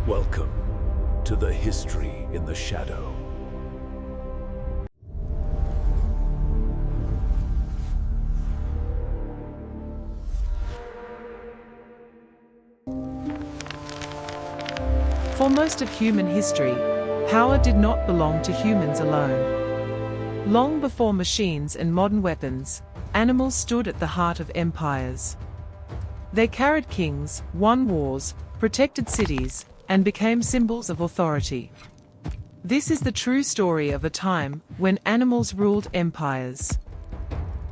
Welcome to the History in the Shadow. For most of human history, power did not belong to humans alone. Long before machines and modern weapons, animals stood at the heart of empires. They carried kings, won wars, protected cities, and became symbols of authority. This is the true story of a time when animals ruled empires.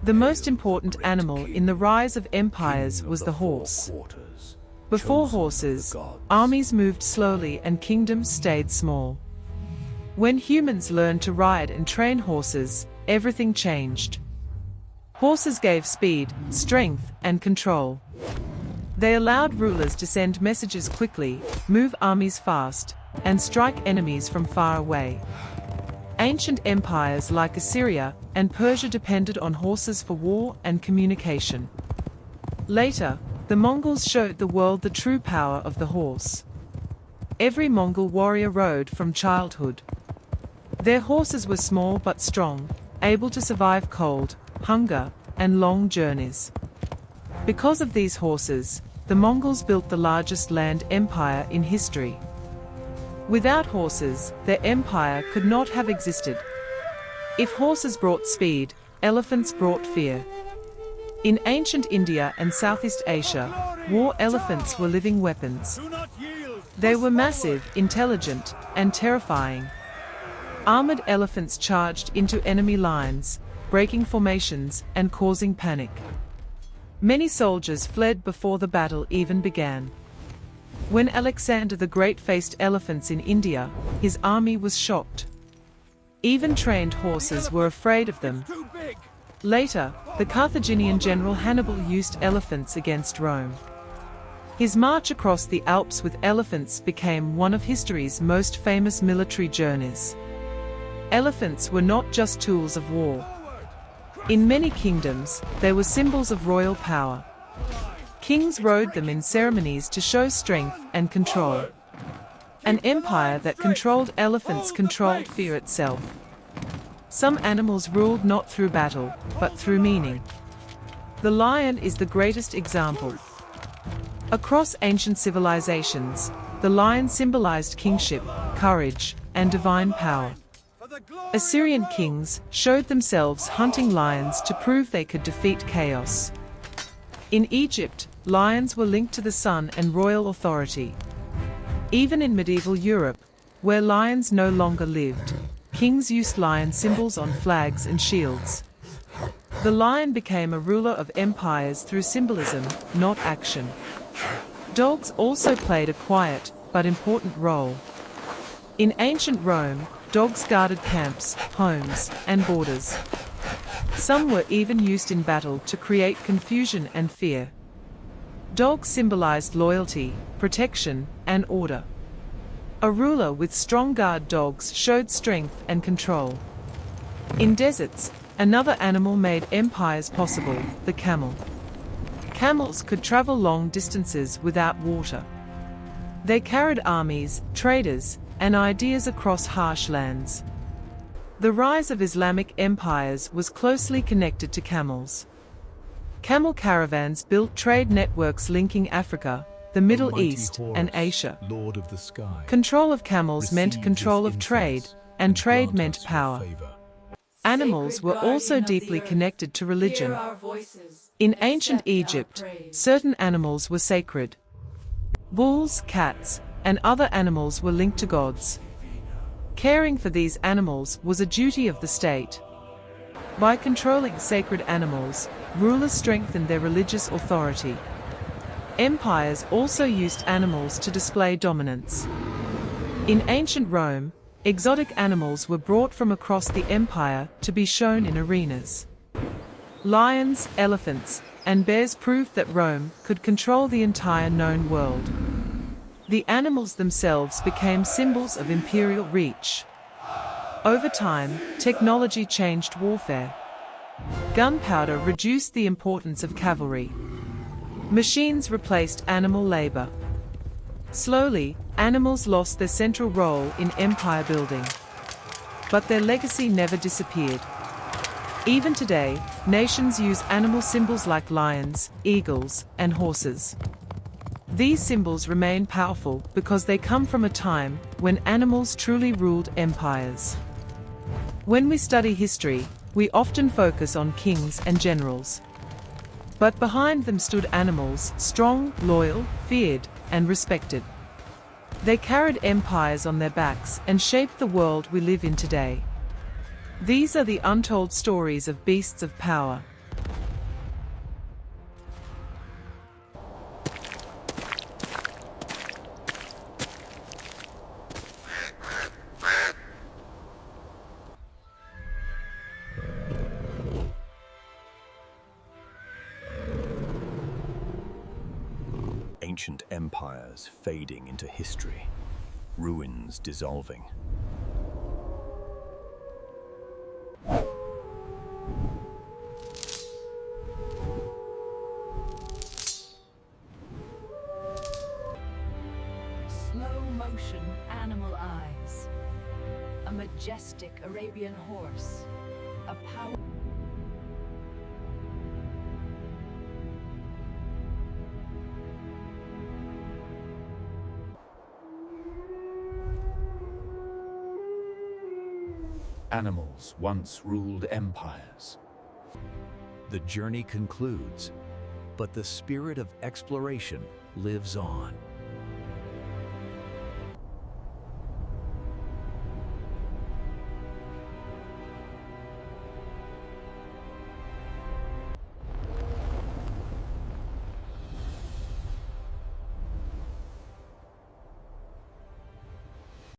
The most important animal in the rise of empires was the horse. Before horses, armies moved slowly and kingdoms stayed small. When humans learned to ride and train horses, everything changed. Horses gave speed, strength, and control. They allowed rulers to send messages quickly, move armies fast, and strike enemies from far away. Ancient empires like Assyria and Persia depended on horses for war and communication. Later, the Mongols showed the world the true power of the horse. Every Mongol warrior rode from childhood. Their horses were small but strong, able to survive cold, hunger, and long journeys. Because of these horses, the Mongols built the largest land empire in history. Without horses, their empire could not have existed. If horses brought speed, elephants brought fear. In ancient India and Southeast Asia, war elephants were living weapons. They were massive, intelligent, and terrifying. Armored elephants charged into enemy lines, breaking formations and causing panic. Many soldiers fled before the battle even began. When Alexander the Great faced elephants in India, his army was shocked. Even trained horses were afraid of them. Later, the Carthaginian general Hannibal used elephants against Rome. His march across the Alps with elephants became one of history's most famous military journeys. Elephants were not just tools of war. In many kingdoms, they were symbols of royal power. Kings rode them in ceremonies to show strength and control. An empire that controlled elephants controlled fear itself. Some animals ruled not through battle, but through meaning. The lion is the greatest example. Across ancient civilizations, the lion symbolized kingship, courage, and divine power. Assyrian kings showed themselves hunting lions to prove they could defeat chaos. In Egypt, lions were linked to the sun and royal authority. Even in medieval Europe, where lions no longer lived, kings used lion symbols on flags and shields. The lion became a ruler of empires through symbolism, not action. Dogs also played a quiet, but important role. In ancient Rome, dogs guarded camps, homes, and borders. Some were even used in battle to create confusion and fear. Dogs symbolized loyalty, protection, and order. A ruler with strong guard dogs showed strength and control. In deserts, another animal made empires possible, the camel. Camels could travel long distances without water. They carried armies, traders, and ideas across harsh lands. The rise of Islamic empires was closely connected to camels. Camel caravans built trade networks linking Africa, the Middle East, and Asia. Lord of the sky. Control of camels meant control of trade, and trade meant power. Animals were also deeply connected to religion. In ancient Egypt, certain animals were sacred. Bulls, cats, and other animals were linked to gods. Caring for these animals was a duty of the state. By controlling sacred animals, rulers strengthened their religious authority. Empires also used animals to display dominance. In ancient Rome, exotic animals were brought from across the empire to be shown in arenas. Lions, elephants, and bears proved that Rome could control the entire known world. The animals themselves became symbols of imperial reach. Over time, technology changed warfare. Gunpowder reduced the importance of cavalry. Machines replaced animal labor. Slowly, animals lost their central role in empire building. But their legacy never disappeared. Even today, nations use animal symbols like lions, eagles, and horses. These symbols remain powerful because they come from a time when animals truly ruled empires. When we study history, we often focus on kings and generals. But behind them stood animals, strong, loyal, feared, and respected. They carried empires on their backs and shaped the world we live in today. These are the untold stories of beasts of power. Ancient empires fading into history, ruins dissolving. Slow motion animal eyes. A majestic Arabian horse. A power. Animals once ruled empires. The journey concludes, but the spirit of exploration lives on.